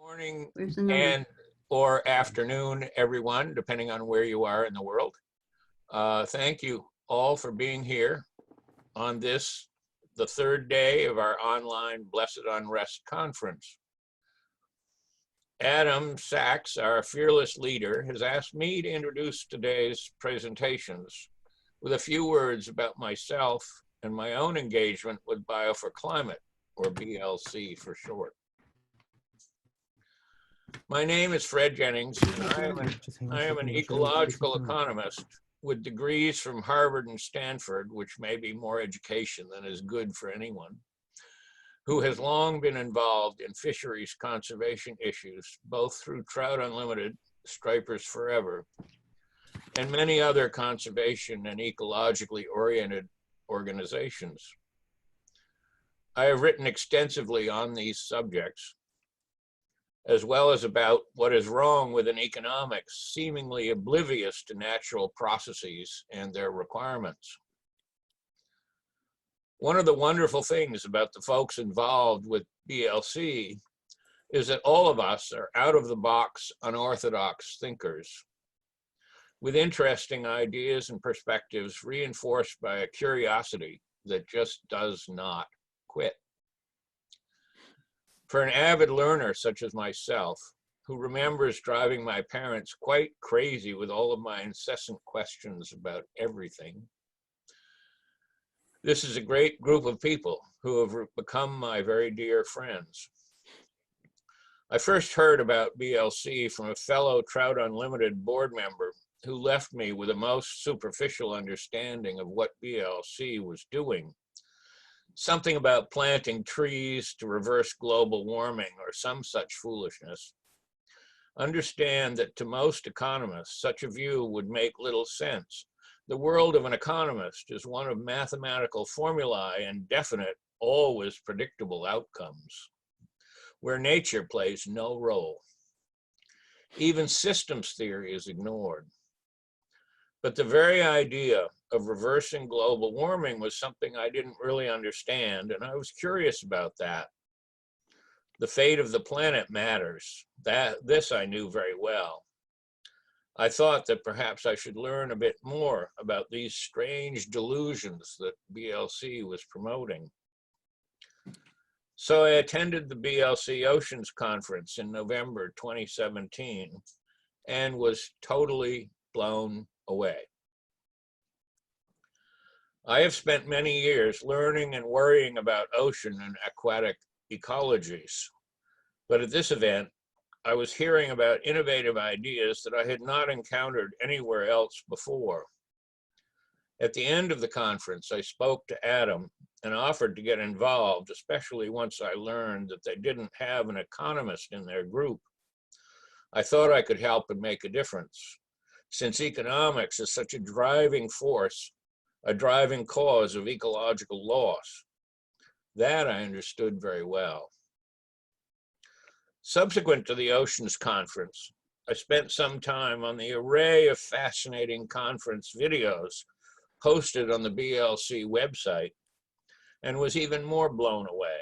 Morning Where's the number? and or afternoon, everyone, depending on where you are in the world. Thank you all for being here on this, the third day of our online Blessed Unrest conference. Adam Sachs, our fearless leader, has asked me to introduce today's presentations with a few words about myself and my own engagement with Bio4Climate, or BLC for short. My name is Fred Jennings, and I am an ecological economist with degrees from Harvard and Stanford, which may be more education than is good for anyone, who has long been involved in fisheries conservation issues, both through Trout Unlimited, Stripers Forever, and many other conservation and ecologically oriented organizations. I have written extensively on these subjects, as well as about what is wrong with an economics seemingly oblivious to natural processes and their requirements. One of the wonderful things about the folks involved with BLC is that all of us are out-of-the-box, unorthodox thinkers with interesting ideas and perspectives reinforced by a curiosity that just does not quit. For an avid learner such as myself, who remembers driving my parents quite crazy with all of my incessant questions about everything, this is a great group of people who have become my very dear friends. I first heard about BLC from a fellow Trout Unlimited board member who left me with a most superficial understanding of what BLC was doing. Something about planting trees to reverse global warming or some such foolishness. Understand that to most economists, such a view would make little sense. The world of an economist is one of mathematical formulae and definite, always predictable outcomes, where nature plays no role. Even systems theory is ignored. But the very idea of reversing global warming was something I didn't really understand, and I was curious about that. The fate of the planet matters. This I knew very well. I thought that perhaps I should learn a bit more about these strange delusions that BLC was promoting. So I attended the BLC Oceans Conference in November 2017 and was totally blown away. I have spent many years learning and worrying about ocean and aquatic ecologies, but at this event, I was hearing about innovative ideas that I had not encountered anywhere else before. At the end of the conference, I spoke to Adam and offered to get involved, especially once I learned that they didn't have an economist in their group. I thought I could help and make a difference, since economics is such a driving force, a driving cause of ecological loss. That I understood very well. Subsequent to the Oceans Conference, I spent some time on the array of fascinating conference videos posted on the BLC website and was even more blown away.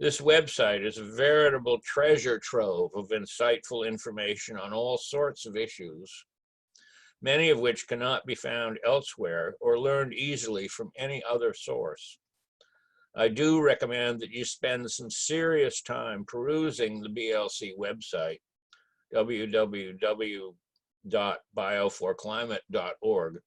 This website is a veritable treasure trove of insightful information on all sorts of issues, many of which cannot be found elsewhere or learned easily from any other source. I do recommend that you spend some serious time perusing the BLC website, www.bio4climate.org.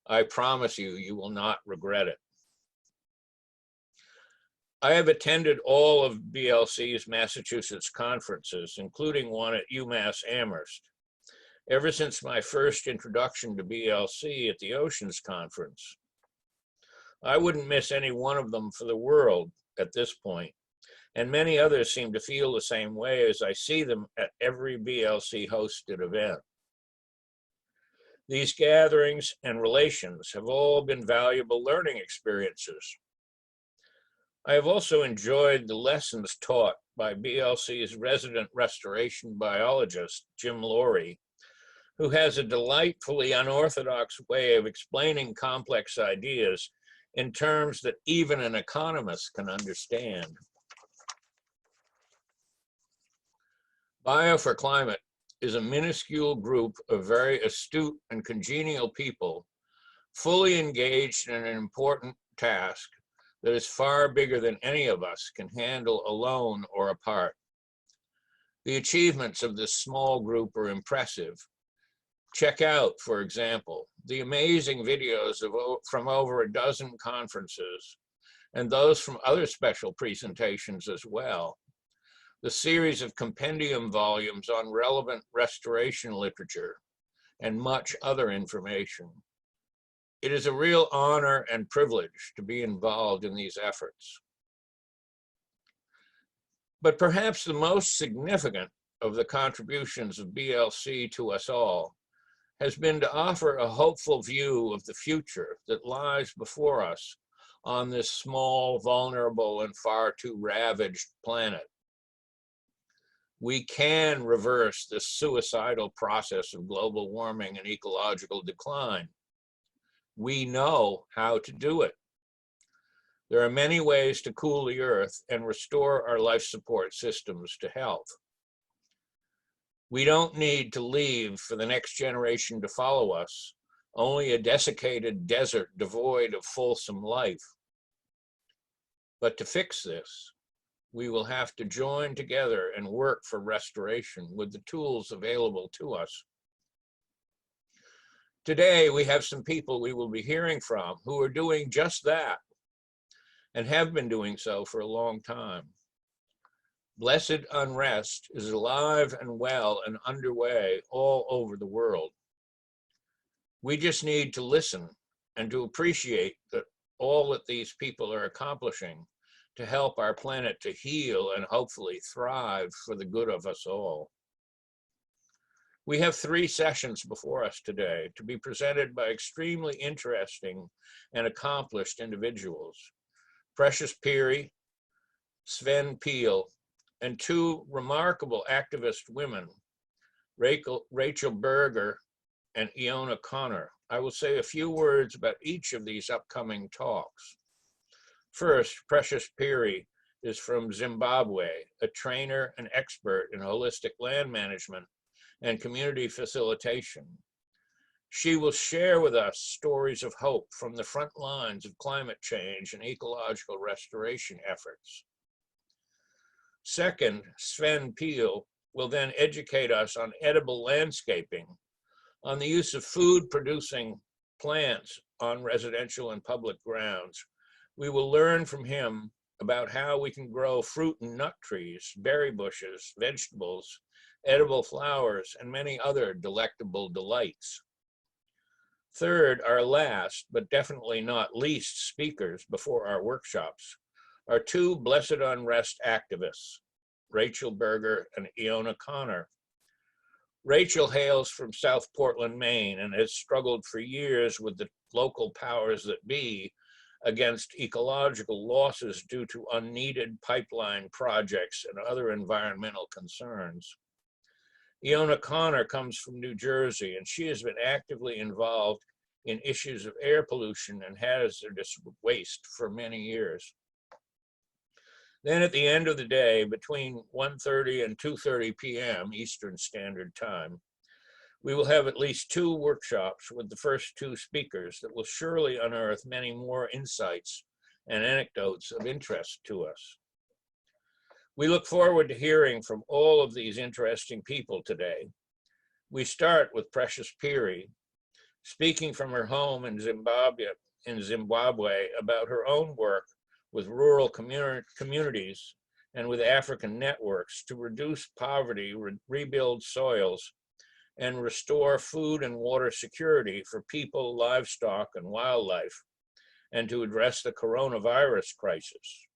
I promise you, you will not regret it. I have attended all of BLC's Massachusetts conferences, including one at UMass Amherst, ever since my first introduction to BLC at the Oceans Conference. I wouldn't miss any one of them for the world at this point, and many others seem to feel the same way as I see them at every BLC hosted event. These gatherings and relations have all been valuable learning experiences. I have also enjoyed the lessons taught by BLC's resident restoration biologist, Jim Laurie, who has a delightfully unorthodox way of explaining complex ideas in terms that even an economist can understand. Bio for Climate is a minuscule group of very astute and congenial people fully engaged in an important task that is far bigger than any of us can handle alone or apart. The achievements of this small group are impressive. Check out, for example, the amazing videos from over a dozen conferences and those from other special presentations as well. The series of compendium volumes on relevant restoration literature and much other information. It is a real honor and privilege to be involved in these efforts. But perhaps the most significant of the contributions of BLC to us all has been to offer a hopeful view of the future that lies before us on this small, vulnerable, and far too ravaged planet. We can reverse this suicidal process of global warming and ecological decline. We know how to do it. There are many ways to cool the earth and restore our life support systems to health. We don't need to leave for the next generation to follow us, only a desiccated desert devoid of fulsome life. But to fix this, we will have to join together and work for restoration with the tools available to us. Today, we have some people we will be hearing from who are doing just that and have been doing so for a long time. Blessed Unrest is alive and well and underway all over the world. We just need to listen and to appreciate that all that these people are accomplishing to help our planet to heal and hopefully thrive for the good of us all. We have 3 sessions before us today to be presented by extremely interesting and accomplished individuals. Precious Peary, Sven Peel, and 2 remarkable activist women, Rachel Berger and Iona Connor. I will say a few words about each of these upcoming talks. First, Precious Peary is from Zimbabwe, a trainer and expert in holistic land management and community facilitation. She will share with us stories of hope from the front lines of climate change and ecological restoration efforts. Second, Sven Peel will then educate us on edible landscaping, on the use of food-producing plants on residential and public grounds. We will learn from him about how we can grow fruit and nut trees, berry bushes, vegetables, edible flowers, and many other delectable delights. Third, our last, but definitely not least speakers before our workshops are 2 Blessed Unrest activists, Rachel Berger and Iona Connor. Rachel hails from South Portland, Maine, and has struggled for years with the local powers that be against ecological losses due to unneeded pipeline projects and other environmental concerns. Iona Connor comes from New Jersey, and she has been actively involved in issues of air pollution and hazardous waste for many years. Then at the end of the day, between 1:30 and 2:30 p.m. Eastern Standard Time, we will have at least 2 workshops with the first 2 speakers that will surely unearth many more insights and anecdotes of interest to us. We look forward to hearing from all of these interesting people today. We start with Precious Peary, speaking from her home in Zimbabwe about her own work with rural communities and with African networks to reduce poverty, rebuild soils, and restore food and water security for people, livestock, and wildlife, and to address the coronavirus crisis.